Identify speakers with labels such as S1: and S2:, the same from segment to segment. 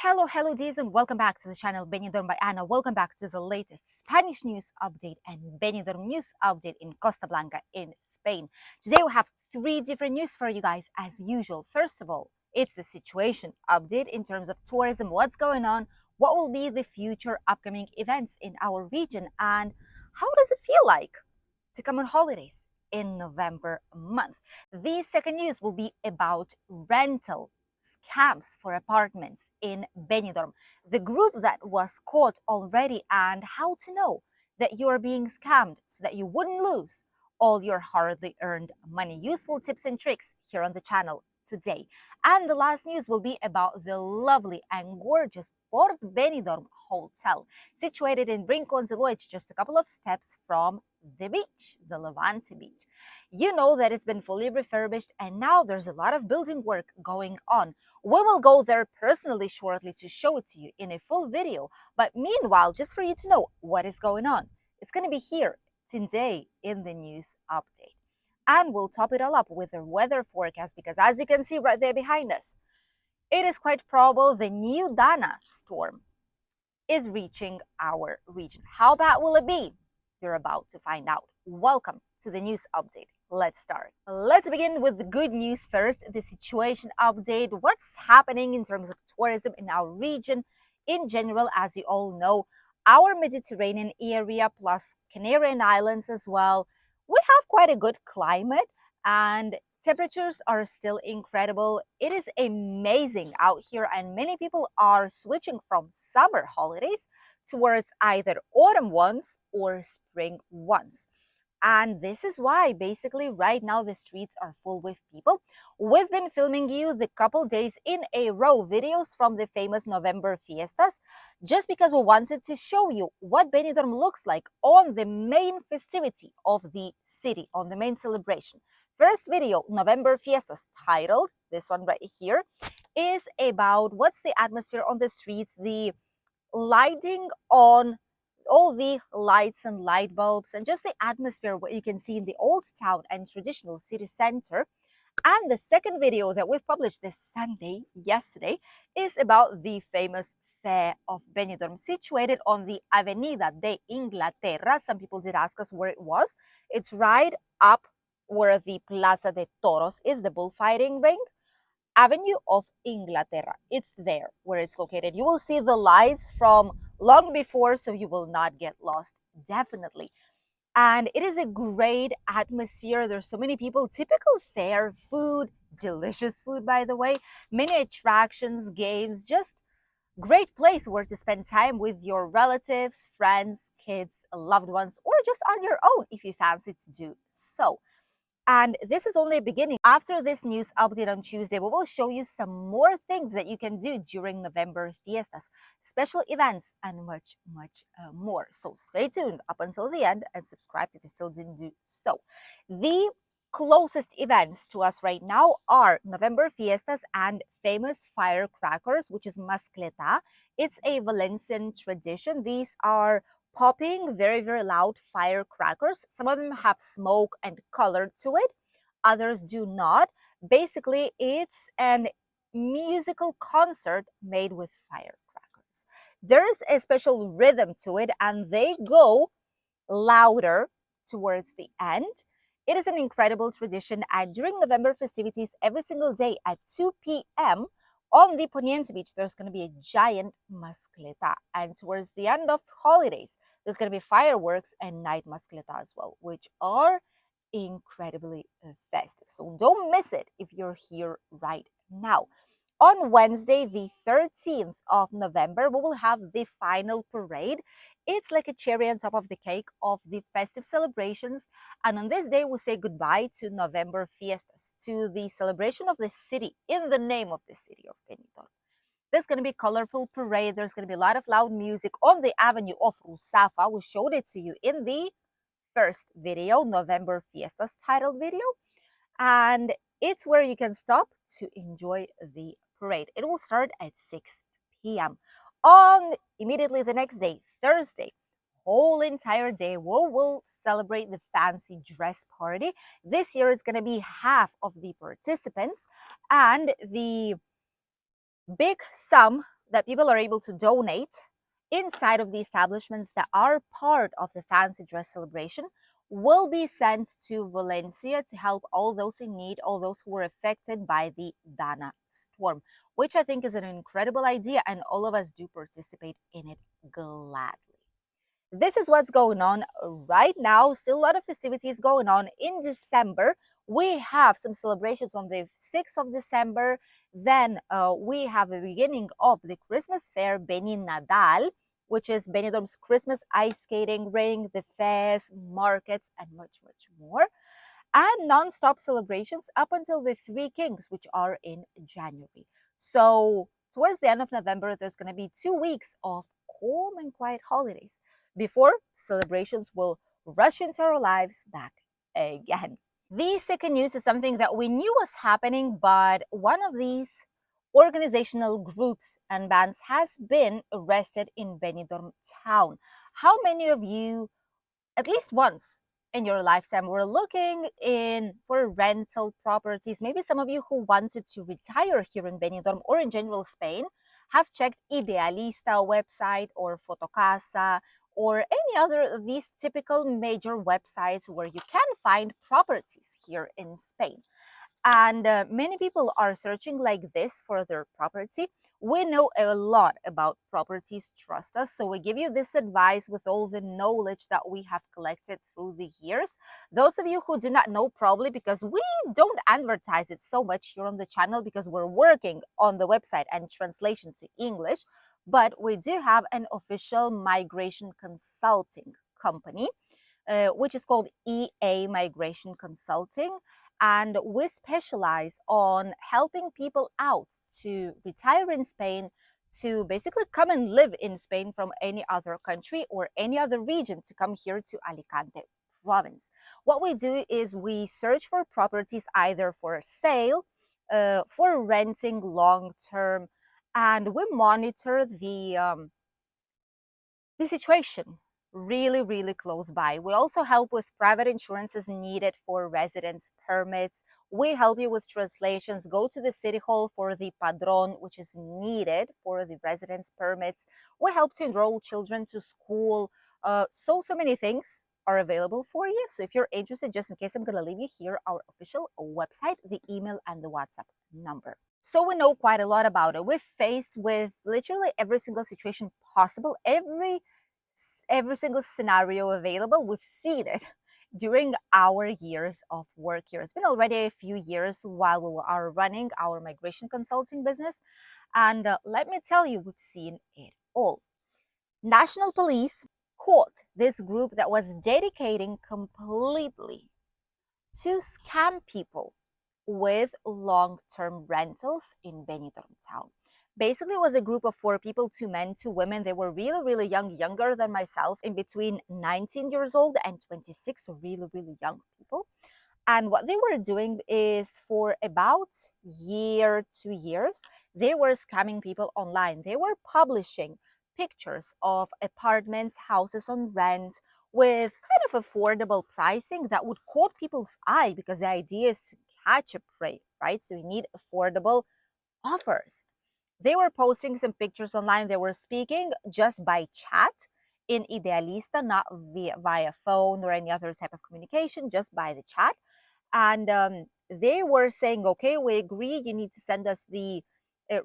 S1: Hello, dears, and welcome back to the channel Benidorm by Anna. Welcome back to the latest Spanish news update and Benidorm news update in Costa Blanca in Spain. Today we have three different news for you guys as usual. First of all, it's the situation update in terms of tourism, what's going on, what will be the future upcoming events in our region, and how does it feel like to come on holidays in November month. The second news will be about rental scams for apartments in Benidorm, the group that was caught already, and how to know that you are being scammed so that you wouldn't lose all your hardly earned money. Useful tips and tricks here on the channel today. And the last news will be about the lovely and gorgeous Port Benidorm Hotel, situated in Rincon de Loix, just a couple of steps from the beach, the Levante beach. You know that it's been fully refurbished and now there's a lot of building work going on. We will go there personally shortly to show it to you in a full video. But meanwhile, just for you to know what is going on, it's going to be here today in the news update. And we'll top it all up with a weather forecast because as you can see right there behind us, it is quite probable the new Dana storm is reaching our region. How bad will it be? You're about to find out. Welcome to the news update. Let's start. Let's begin with the good news first, the situation update. What's happening in terms of tourism in our region in general? As you all know, our Mediterranean area plus Canarian Islands as well, we have quite a good climate and temperatures are still incredible. It is amazing out here and many people are switching from summer holidays towards either autumn ones or spring ones. And this is why basically right now the streets are full with people. We've been filming you the couple days in a row videos from the famous November fiestas, just because we wanted to show you what Benidorm looks like on the main festivity of the city, on the main celebration. First video, November fiestas, titled, this one right here, is about what's the atmosphere on the streets, the lighting on all the lights and light bulbs and just the atmosphere what you can see in the old town and traditional city center. And the second video that we've published this Sunday, yesterday, is about the famous Fair of Benidorm, situated on the Avenida de Inglaterra. Some people did ask us where it was. It's right up where the Plaza de Toros is, the bullfighting ring. Avenue of Inglaterra. It's there where it's located. You will see the lights from long before, so you will not get lost, definitely. And it is a great atmosphere. There's so many people, typical fair food, delicious food, by the way, many attractions, games, just great place where to spend time with your relatives, friends, kids, loved ones, or just on your own if you fancy to do so. And this is only a beginning. After this news update on Tuesday, we will show you some more things that you can do during November fiestas, special events, and much more. So stay tuned up until the end and subscribe if you still didn't do so. The closest events to us right now are November fiestas and famous firecrackers, which is mascleta. It's a Valencian tradition. These are popping very loud firecrackers. Some of them have smoke and color to it, others do not. Basically, it's an musical concert made with firecrackers. There is a special rhythm to it and they go louder towards the end. It is an incredible tradition, and during November festivities every single day at 2 p.m. on the Poniente beach, there's going to be a giant mascleta. And towards the end of holidays, there's going to be fireworks and night mascleta as well, which are incredibly festive. So don't miss it if you're here right now. On Wednesday, the 13th of November, we will have the final parade. It's like a cherry on top of the cake of the festive celebrations. And on this day, we say goodbye to November fiestas, to the celebration of the city in the name of the city of Benidorm. There's going to be a colorful parade. There's going to be a lot of loud music on the avenue of Rusafa. We showed it to you in the first video, November fiestas titled video. And it's where you can stop to enjoy the parade. It will start at 6 p.m. On immediately the next day, Thursday, whole entire day, we will celebrate the fancy dress party. This year it's going to be half of the participants, and the big sum that people are able to donate inside of the establishments that are part of the fancy dress celebration will be sent to Valencia to help all those in need, all those who were affected by the Dana storm, which I think is an incredible idea, and all of us do participate in it gladly. This is what's going on right now. Still a lot of festivities going on in December. We have some celebrations on the 6th of December. Then we have the beginning of the Christmas fair, Beni Nadal, which is Benidorm's Christmas ice skating ring, the fairs, markets, and much, much more. And non-stop celebrations up until the Three Kings, which are in January. So towards the end of November, there's going to be 2 weeks of calm and quiet holidays before celebrations will rush into our lives back again. The second news is something that we knew was happening, but one of these organizational groups and bands has been arrested in Benidorm town. How many of you, at least once in your lifetime, were looking in for rental properties? Maybe some of you who wanted to retire here in Benidorm or in general Spain have checked Idealista website or Fotocasa or any other of these typical major websites where you can find properties here in Spain. And many people are searching like this for their property. We know a lot about properties, trust us. So we give you this advice with all the knowledge that we have collected through the years. Those of you who do not know, probably because we don't advertise it so much here on the channel because we're working on the website and translation to English, but we do have an official migration consulting company, which is called EA Migration Consulting. And we specialize on helping people out to retire in Spain, to basically come and live in Spain from any other country or any other region, to come here to Alicante province. What we do is we search for properties either for sale, for renting long term, and we monitor the situation really, really close by. We also help with private insurances needed for residence permits. We help you with translations. Go to the city hall for the padron, which is needed for the residence permits. We help to enroll children to school. So many things are available for you. So if you're interested, just in case, I'm going to leave you here our official website, the email, and the WhatsApp number. So we know quite a lot about it. We're faced with literally every single situation possible, every single scenario available. We've seen it during our years of work here. It's been already a few years while we are running our migration consulting business. And let me tell you, we've seen it all. National Police caught this group that was dedicating completely to scam people with long-term rentals in Benidorm town. Basically, it was a group of 4 people, 2 men, 2 women. They were really, really young, younger than myself, in between 19 years old and 26, so really, really young people. And what they were doing is, for about year, 2 years, they were scamming people online. They were publishing pictures of apartments, houses on rent, with kind of affordable pricing that would caught people's eye, because the idea is to catch a prey, right? So you need affordable offers. They were posting some pictures online. They were speaking just by chat in Idealista, not via phone or any other type of communication, just by the chat. And they were saying, okay, we agree, you need to send us the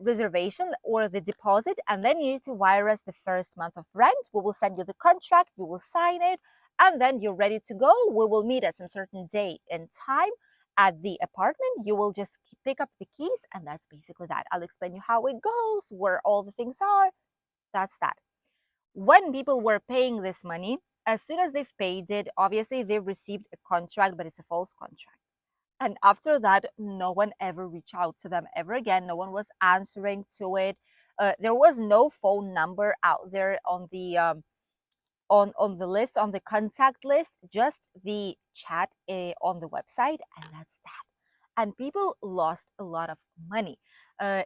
S1: reservation or the deposit, and then you need to wire us the first month of rent. We will send you the contract, you will sign it, and then you're ready to go. We will meet at some certain day and time at the apartment. You will just pick up the keys, and that's basically that. I'll explain you how it goes, where all the things are. That's that. When people were paying this money, as soon as they've paid it, obviously they've received a contract, but it's a false contract. And after that, no one ever reached out to them ever again. No one was answering to it. There was no phone number out there on the list, on the contact list, just the chat on the website, and that's that. And people lost a lot of money.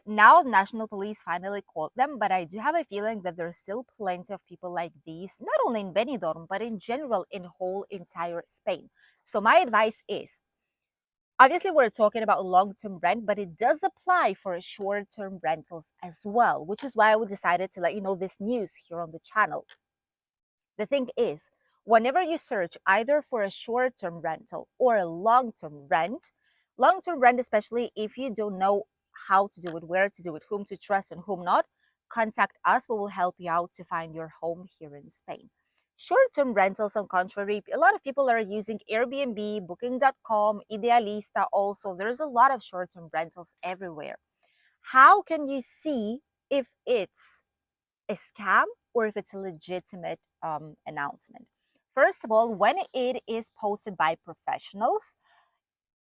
S1: Now National Police finally caught them, but I do have a feeling that there's still plenty of people like these, not only in Benidorm, but in general in whole entire Spain. So my advice is, Obviously, we're talking about long-term rent, but it does apply for short-term rentals as well, which is why I decided to let you know this news here on the channel. The thing is, whenever you search either for a short-term rental or a long-term rent, especially if you don't know how to do it, where to do it, whom to trust and whom not, contact us. We will help you out to find your home here in Spain. Short-term rentals, on contrary, a lot of people are using Airbnb, Booking.com, Idealista also. There's a lot of short-term rentals everywhere. How can you see if it's a scam or if it's a legitimate announcement? First of all, when it is posted by professionals,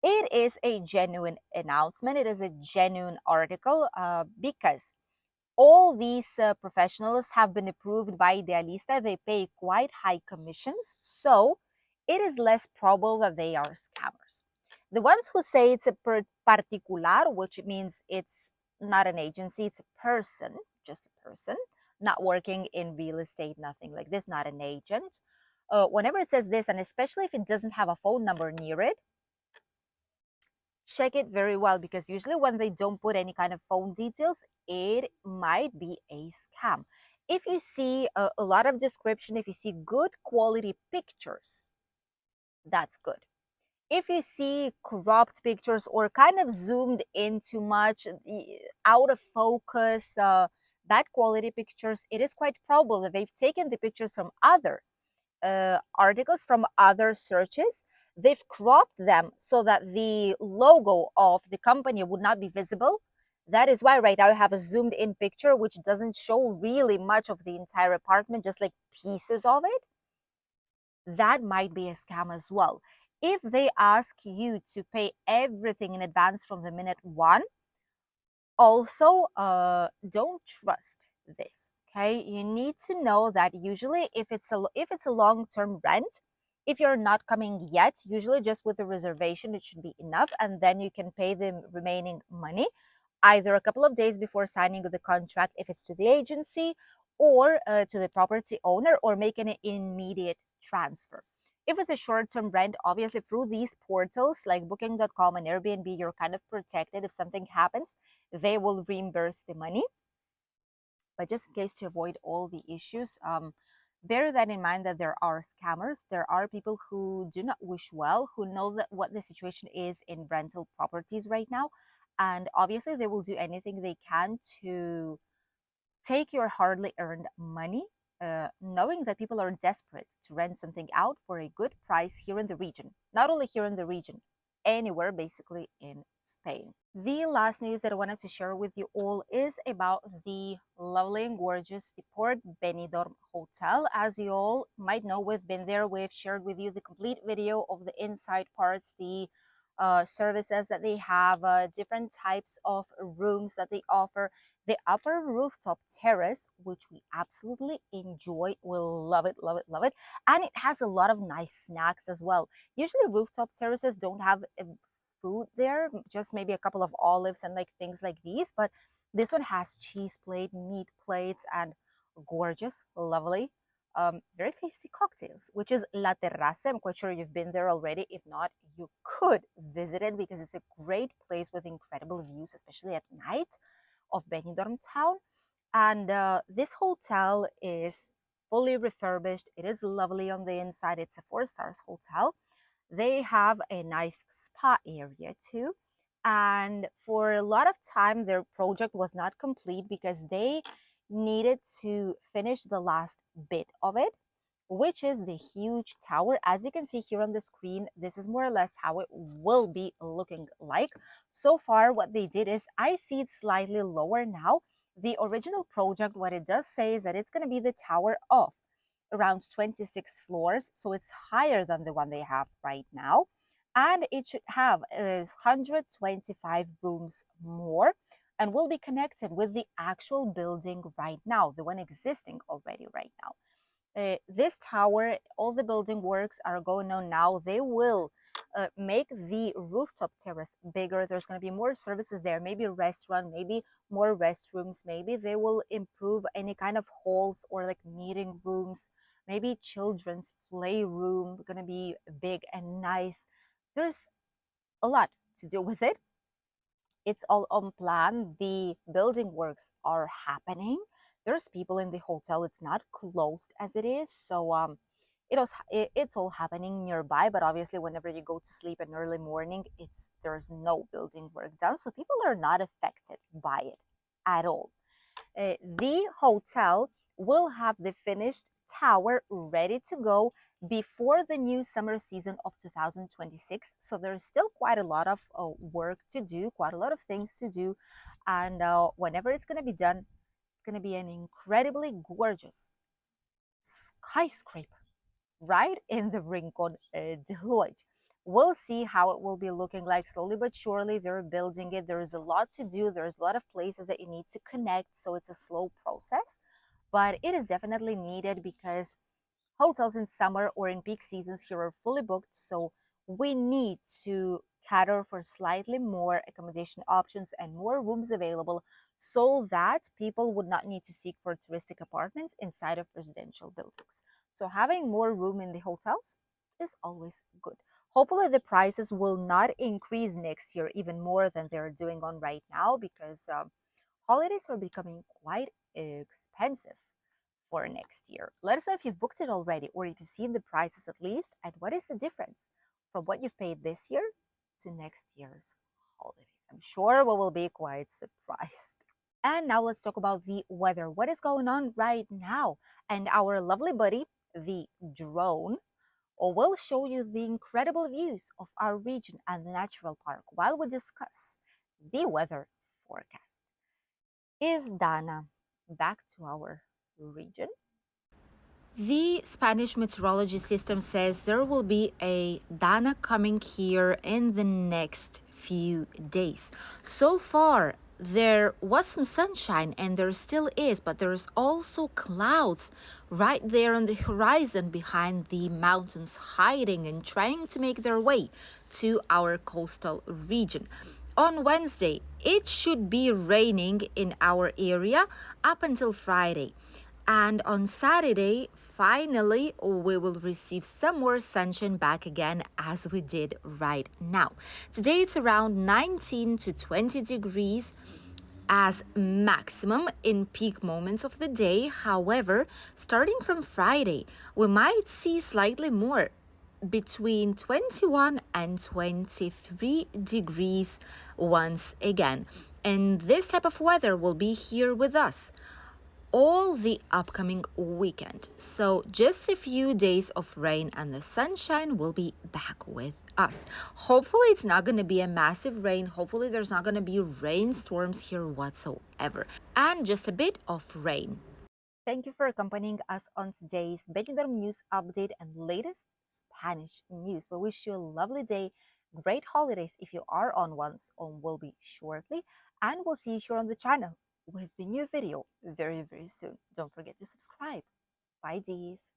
S1: it is a genuine announcement. It is a genuine article because all these professionals have been approved by Idealista. They pay quite high commissions, so it is less probable that they are scammers. The ones who say it's a particular, which means it's not an agency, it's a person, just a person, not working in real estate, nothing like this, not an agent. Whenever it says this, and especially if it doesn't have a phone number near it, check it very well, because usually when they don't put any kind of phone details, it might be a scam. If you see a lot of description, if you see good quality pictures, that's good. If you see cropped pictures or kind of zoomed in too much, out of focus, bad quality pictures, it is quite probable that they've taken the pictures from other articles, from other searches. They've cropped them so that the logo of the company would not be visible. That is why right now I have a zoomed in picture which doesn't show really much of the entire apartment, just like pieces of it. That might be a scam as well. If they ask you to pay everything in advance from the minute one, also don't trust this. Okay, you need to know that usually if it's a long-term rent, if you're not coming yet, usually just with the reservation it should be enough, and then you can pay the remaining money either a couple of days before signing the contract if it's to the agency, or to the property owner, or make an immediate transfer. If it's a short-term rent, obviously through these portals like Booking.com and Airbnb, you're kind of protected. If something happens, they will reimburse the money. But just in case, to avoid all the issues, bear that in mind, that there are scammers. There are people who do not wish well, who know that what the situation is in rental properties right now. And obviously, they will do anything they can to take your hardly earned money, knowing that people are desperate to rent something out for a good price here in the region. Not only here in the region, anywhere basically in Spain. The last news that I wanted to share with you all is about the lovely and gorgeous the Port Benidorm Hotel. As you all might know, we've been there. We've shared with you the complete video of the inside parts, the services that they have, different types of rooms that they offer, the upper rooftop terrace, which we absolutely enjoy. We'll love it, love it, love it. And it has a lot of nice snacks as well. Usually rooftop terraces don't have food there, just maybe a couple of olives and like things like these, but this one has cheese plate, meat plates, and gorgeous, lovely, very tasty cocktails, which is La Terraza. I'm quite sure you've been there already. If not, you could visit it because it's a great place with incredible views, especially at night, of Benidorm town. And this hotel is fully refurbished. It is lovely on the inside. It's a 4 stars hotel. They have a nice spa area too. And for a lot of time, their project was not complete because they needed to finish the last bit of it, which is the huge tower. As you can see here on the screen, this is more or less how it will be looking like. So far, what they did is, I see it slightly lower now. The original project, what it does say is that it's going to be the tower of around 26 floors, so it's higher than the one they have right now, and it should have 125 rooms more, and will be connected with the actual building right now, the one existing already right now. This tower, all the building works are going on now. They will make the rooftop terrace bigger. There's going to be more services there, maybe a restaurant, maybe more restrooms. Maybe they will improve any kind of halls or like meeting rooms. Maybe children's playroom going to be big and nice. There's a lot to do with it. It's all on plan. The building works are happening. There's people in the hotel. It's not closed as it is. So it's all happening nearby, but obviously whenever you go to sleep in early morning, there's no building work done. So people are not affected by it at all. The hotel will have the finished tower ready to go before the new summer season of 2026. So there's still quite a lot of work to do, quite a lot of things to do. And whenever it's going to be done, it's going to be an incredibly gorgeous skyscraper right in the Rincon de Lodge. We'll see how it will be looking like. Slowly but surely they're building it. There's a lot to do. There's a lot of places that you need to connect, so it's a slow process, but it is definitely needed because hotels in summer or in peak seasons here are fully booked. So we need to cater for slightly more accommodation options and more rooms available so that people would not need to seek for touristic apartments inside of residential buildings. So having more room in the hotels is always good. Hopefully the prices will not increase next year even more than they're doing on right now, because holidays are becoming quite expensive for next year. Let us know if you've booked it already or if you've seen the prices at least, and what is the difference from what you've paid this year to next year's holidays. I'm sure we will be quite surprised. And now let's talk about the weather. What is going on right now? And our lovely buddy, the drone, will show you the incredible views of our region and the natural park while we discuss the weather forecast. Is Dana back to our region? The Spanish meteorology system says there will be a Dana coming here in the next few days. So far, there was some sunshine and there still is, but there's also clouds right there on the horizon behind the mountains, hiding and trying to make their way to our coastal region. On Wednesday, it should be raining in our area up until Friday. And on Saturday, finally, we will receive some more sunshine back again as we did right now. Today, it's around 19 to 20 degrees as maximum in peak moments of the day. However, starting from Friday, we might see slightly more, between 21 and 23 degrees once again. And this type of weather will be here with us all the upcoming weekend. So just a few days of rain and the sunshine will be back with us. Hopefully it's not going to be a massive rain. Hopefully there's not going to be rainstorms here whatsoever. And just a bit of rain. Thank you for accompanying us on today's Benidorm News Update and latest Spanish news. We wish you a lovely day, great holidays if you are on ones, on will be shortly, and we'll see you here on the channel with the new video very, very soon. Don't forget to subscribe. Bye, Dees.